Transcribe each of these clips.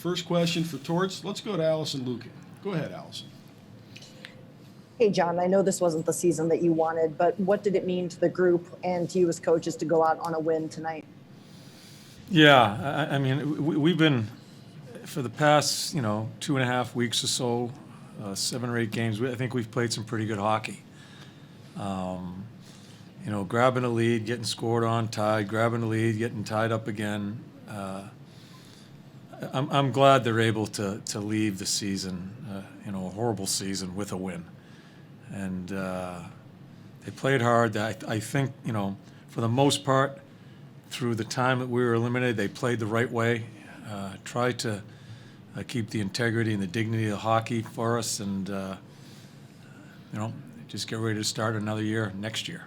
First question for Torts. Let's go to Allison Lukin. Go ahead, Allison. Hey, John, I know this wasn't the season that you wanted, but what did it mean to the group and to you as coaches to go out on a win tonight? Yeah, I mean, we've been, for the past, 2.5 weeks or so, 7 or 8 games, I think we've played some pretty good hockey. Grabbing a lead, getting scored on, tied, grabbing a lead, getting tied up again. I'm glad they're able to leave the season, a horrible season, with a win. And they played hard. I think, for the most part, through the time that we were eliminated, they played the right way, tried to keep the integrity and the dignity of hockey for us, and, just get ready to start another year next year.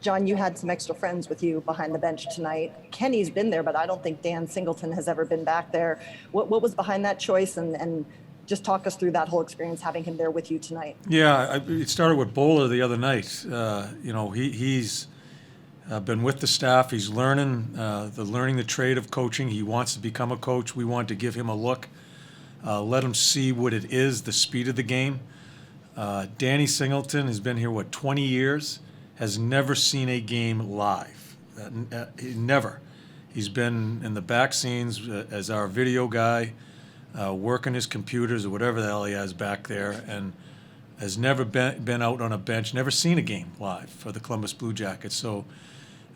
John, you had some extra friends with you behind the bench tonight. Kenny's been there, but I don't think Dan Singleton has ever been back there. What was behind that choice? And just talk us through that whole experience, having him there with you tonight. Yeah, it started with Bowler the other night. He's been with the staff. He's learning the trade of coaching. He wants to become a coach. We want to give him a look, let him see what it is, the speed of the game. Danny Singleton has been here, 20 years? Has never seen a game live. Never. He's been in the back scenes as our video guy, working his computers or whatever the hell he has back there, and has never been out on a bench, never seen a game live for the Columbus Blue Jackets. So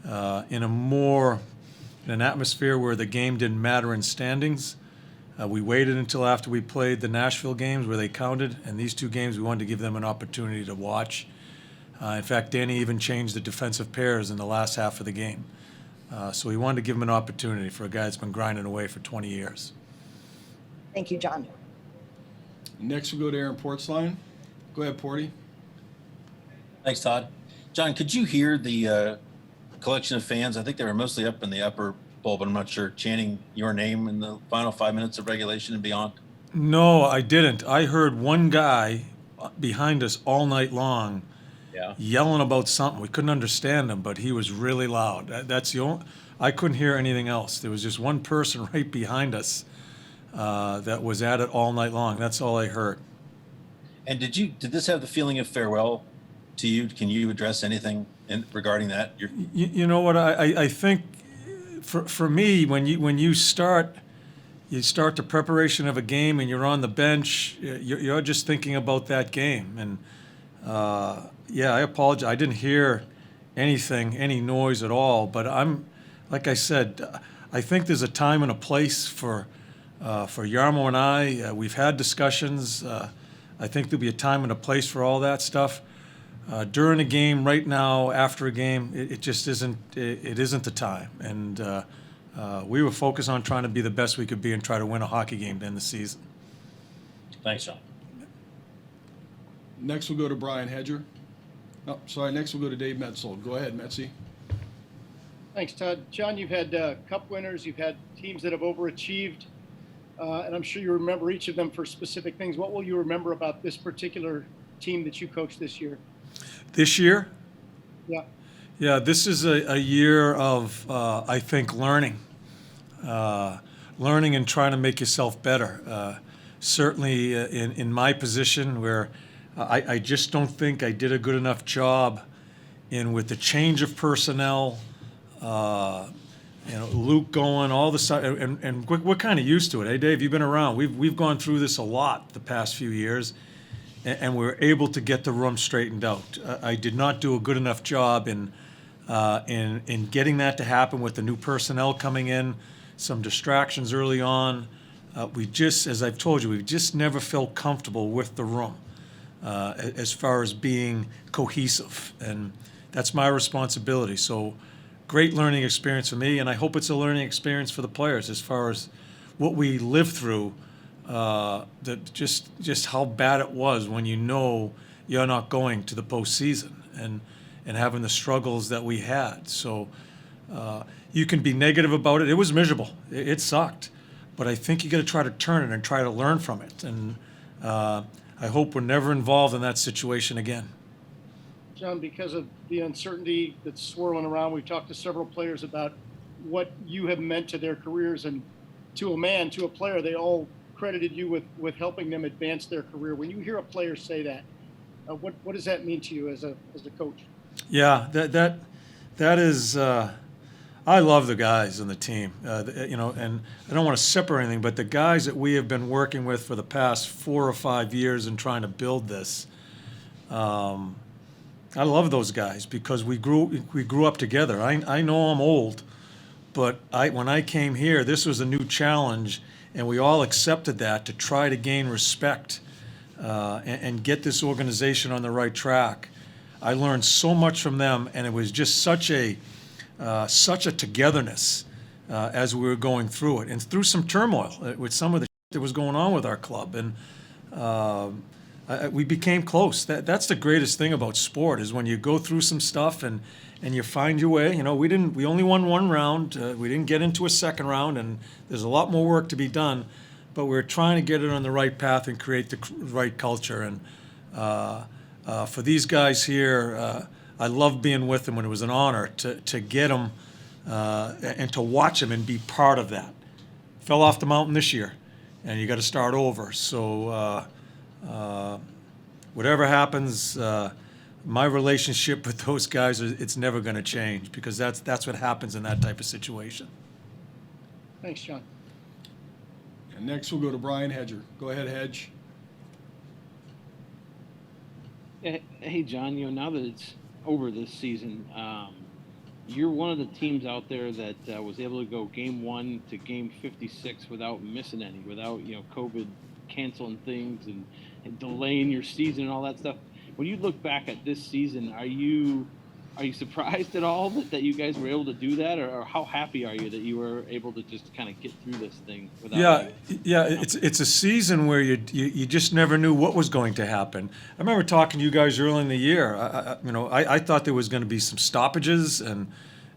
in an atmosphere where the game didn't matter in standings, we waited until after we played the Nashville games where they counted, and these 2 games we wanted to give them an opportunity to watch. In fact, Danny even changed the defensive pairs in the last half of the game. So we wanted to give him an opportunity for a guy that's been grinding away for 20 years. Thank you, John. Next, we'll go to Aaron Portzline. Go ahead, Porty. Thanks, Todd. John, could you hear the collection of fans? I think they were mostly up in the upper bowl, but I'm not sure, chanting your name in the final 5 minutes of regulation and beyond? No, I didn't. I heard one guy behind us all night long yelling about something. We couldn't understand him, but he was really loud. That's the only. I couldn't hear anything else. There was just one person right behind us that was at it all night long. That's all I heard. And did this have the feeling of farewell to you? Can you address anything regarding that? You know what? I think for me, when you start the preparation of a game and you're on the bench, you're just thinking about that game. And I apologize. I didn't hear anything, any noise at all. But like I said, I think there's a time and a place for Jarmo and I. We've had discussions. I think there'll be a time and a place for all that stuff. During a game, right now, after a game, it just isn't. It isn't the time. And we were focused on trying to be the best we could be and try to win a hockey game to end the season. Thanks, John. Next, we'll go to Brian Hedger. Next, we'll go to Dave Metzel. Go ahead, Metzy. Thanks, Todd. John, you've had cup winners. You've had teams that have overachieved. And I'm sure you remember each of them for specific things. What will you remember about this particular team that you coached this year? This year? Yeah. Yeah, this is a year of, I think, learning. Learning and trying to make yourself better. Certainly in my position where I just don't think I did a good enough job with the change of personnel, Luke going, all the stuff, and we're kind of used to it. Hey, Dave, you've been around. We've gone through this a lot the past few years, and we're able to get the room straightened out. I did not do a good enough job in getting that to happen with the new personnel coming in, some distractions early on. We just, as I've told you, we've just never felt comfortable with the room as far as being cohesive, and that's my responsibility. So great learning experience for me, and I hope it's a learning experience for the players as far as what we lived through, that just how bad it was when you're not going to the postseason and having the struggles that we had. So you can be negative about it. It was miserable. It sucked. But I think you got to try to turn it and try to learn from it. And I hope we're never involved in that situation again. John, because of the uncertainty that's swirling around, we've talked to several players about what you have meant to their careers, and to a man, to a player, they all credited you with helping them advance their career. When you hear a player say that, what does that mean to you as a coach? Yeah, that is. I love the guys on the team, and I don't want to separate anything, but the guys that we have been working with for the past 4 or 5 years and trying to build this. I love those guys because we grew up together. I know I'm old, but when I came here, this was a new challenge, and we all accepted that to try to gain respect and get this organization on the right track. I learned so much from them, and it was just such a togetherness as we were going through it, and through some turmoil with some of the that was going on with our club, and we became close. That's the greatest thing about sport is when you go through some stuff and you find your way. We only won one round. We didn't get into a second round, and there's a lot more work to be done. But we're trying to get it on the right path and create the right culture. And for these guys here, I love being with them, and it was an honor to get them and to watch them and be part of that. Fell off the mountain this year, and you got to start over. So whatever happens, my relationship with those guys, it's never going to change because that's what happens in that type of situation. Thanks, John. And next we'll go to Brian Hedger. Go ahead, Hedge. Hey, John, now that it's over this season, you're one of the teams out there that was able to go game 1 to game 56 without missing any, without, COVID canceling things and delaying your season and all that stuff. When you look back at this season, are you surprised at all that you guys were able to do that, or how happy are you that you were able to just kind of get through this thing without? Yeah. It's a season where you just never knew what was going to happen. I remember talking to you guys early in the year. I thought there was going to be some stoppages and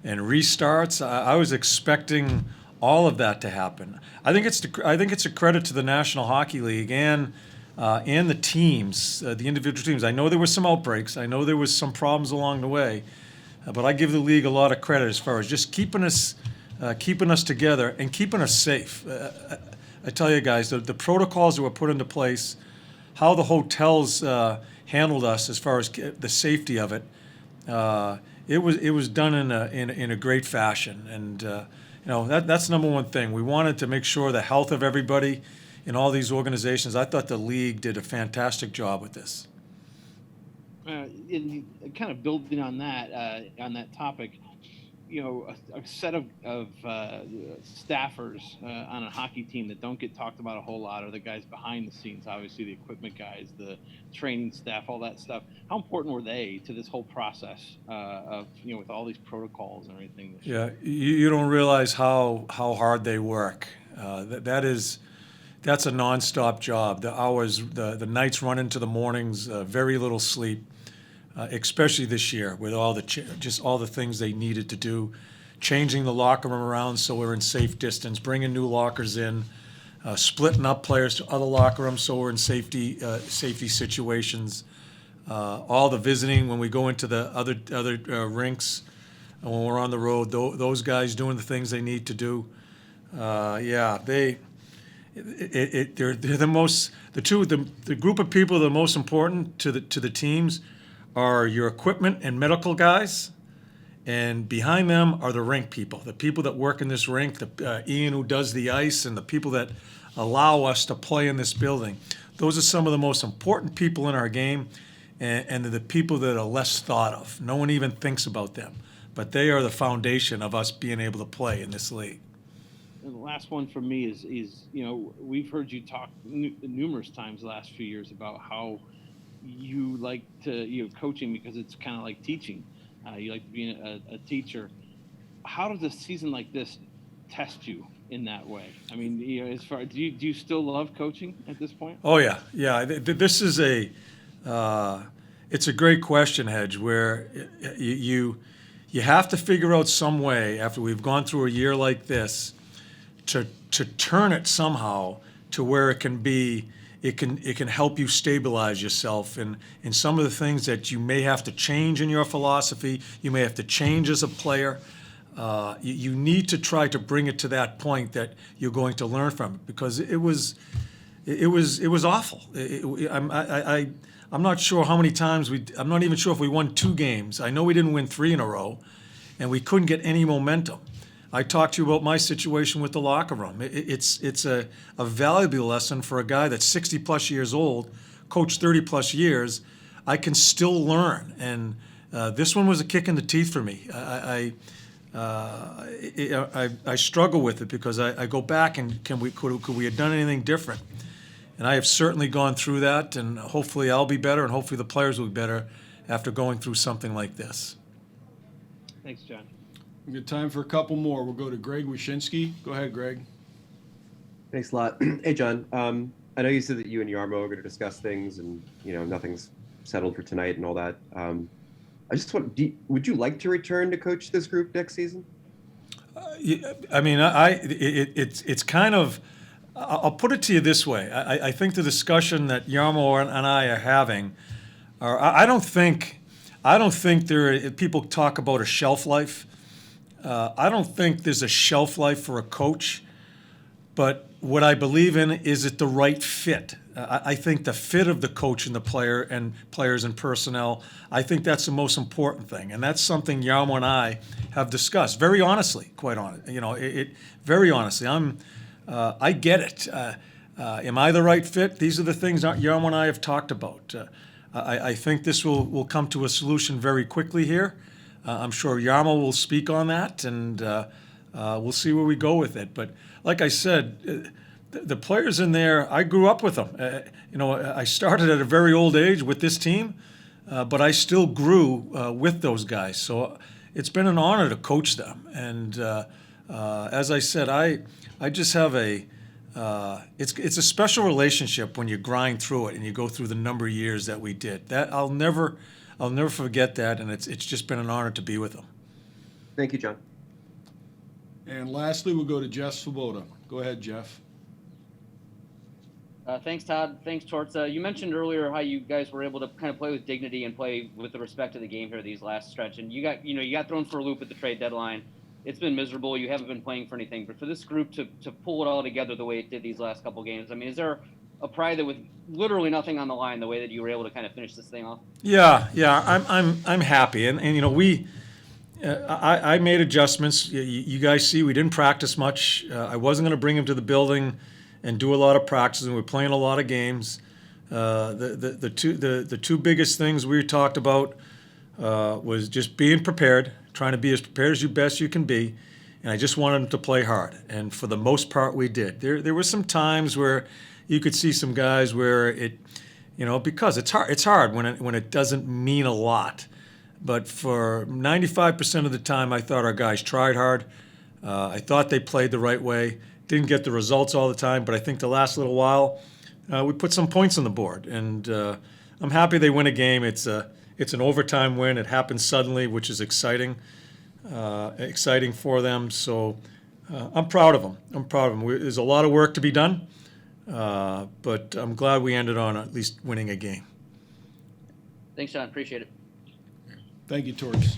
restarts. I was expecting all of that to happen. I think it's a credit to the National Hockey League and the teams, the individual teams. I know there were some outbreaks. I know there was some problems along the way, but I give the league a lot of credit as far as just keeping us together and keeping us safe. I tell you guys, the protocols that were put into place, how the hotels handled us as far as the safety of it, it was done in a great fashion, and that's number one thing. We wanted to make sure the health of everybody in all these organizations. I thought the league did a fantastic job with this. And kind of building on that topic, a set of staffers on a hockey team that don't get talked about a whole lot are the guys behind the scenes. Obviously, the equipment guys, the training staff, all that stuff. How important were they to this whole process of with all these protocols and everything? Yeah, you don't realize how hard they work. That's a nonstop job. The hours, the nights run into the mornings, very little sleep, especially this year with all the things they needed to do, changing the locker room around so we're in safe distance, bringing new lockers in, splitting up players to other locker rooms so we're in safety situations, all the visiting when we go into the other rinks, and when we're on the road, those guys doing the things they need to do. They're the group of people that are most important to the teams are your equipment and medical guys, and behind them are the rink people, the people that work in this rink, Ian who does the ice, and the people that allow us to play in this building. Those are some of the most important people in our game, and they're the people that are less thought of. No one even thinks about them, but they are the foundation of us being able to play in this league. And the last one for me is we've heard you talk numerous times the last few years about how you like to coaching because it's kind of like teaching. You like being a teacher. How does a season like this test you in that way? I mean, as far do you still love coaching at this point? Oh yeah. This is it's a great question, Hedge. Where you have to figure out some way after we've gone through a year like this to turn it somehow to where it can help you stabilize yourself in some of the things that you may have to change in your philosophy, you may have to change as a player. You need to try to bring it to that point that you're going to learn from it, because it was awful. I'm not sure how many times I'm not even sure if we won 2 games. I know we didn't win 3 in a row, and we couldn't get any momentum. I talked to you about my situation with the locker room. It's a valuable lesson for a guy that's 60 plus years old, coached 30 plus years. I can still learn, and this one was a kick in the teeth for me. I struggle with it because I go back and could we have done anything different? And I have certainly gone through that, and hopefully I'll be better, and hopefully the players will be better after going through something like this. Thanks, John. We got time for a couple more. We'll go to Greg Wyshynski. Go ahead, Greg. Thanks a lot. Hey, John. I know you said that you and Yarmo are going to discuss things, and nothing's settled for tonight and all that. I just would you like to return to coach this group next season? I mean, it's kind of. I'll put it to you this way. I think the discussion that Yarmo and I are having, I don't think people talk about a shelf life. I don't think there's a shelf life for a coach, but what I believe in is it the right fit. I think the fit of the coach and the player and players and personnel, I think that's the most important thing. And that's something Yarmo and I have discussed very honestly, quite honest. Very honestly. I get it. Am I the right fit? These are the things Yarmo and I have talked about. I think this will come to a solution very quickly here. I'm sure Yarmo will speak on that, and we'll see where we go with it. But like I said, the players in there, I grew up with them. I started at a very old age with this team, but I still grew with those guys. So it's been an honor to coach them. And as I said, I just have it's a special relationship when you grind through it and you go through the number of years that we did. That I'll never forget that, and it's just been an honor to be with them. Thank you, John. And lastly, we'll go to Jeff Fabota. Go ahead, Jeff. Thanks, Todd. Thanks, Torts. You mentioned earlier how you guys were able to kind of play with dignity and play with the respect of the game here these last stretch. And you got thrown for a loop at the trade deadline. It's been miserable. You haven't been playing for anything. But for this group to pull it all together the way it did these last couple games, I mean, is there a pride that with literally nothing on the line, the way that you were able to kind of finish this thing off? Yeah, I'm happy, and I made adjustments. You guys see, we didn't practice much. I wasn't going to bring him to the building and do a lot of practice, and we're playing a lot of games. The two biggest things we talked about was just being prepared, trying to be as prepared as best you can be, and I just wanted him to play hard. And for the most part, we did. There were some times where you could see some guys where it, because it's hard when it doesn't mean a lot. But for 95% of the time, I thought our guys tried hard. I thought they played the right way. Didn't get the results all the time, but I think the last little while, we put some points on the board. And I'm happy they win a game. It's an overtime win. It happened suddenly, which is exciting for them. So I'm proud of them. There's a lot of work to be done, but I'm glad we ended on at least winning a game. Thanks, John. Appreciate it. Thank you, Torts.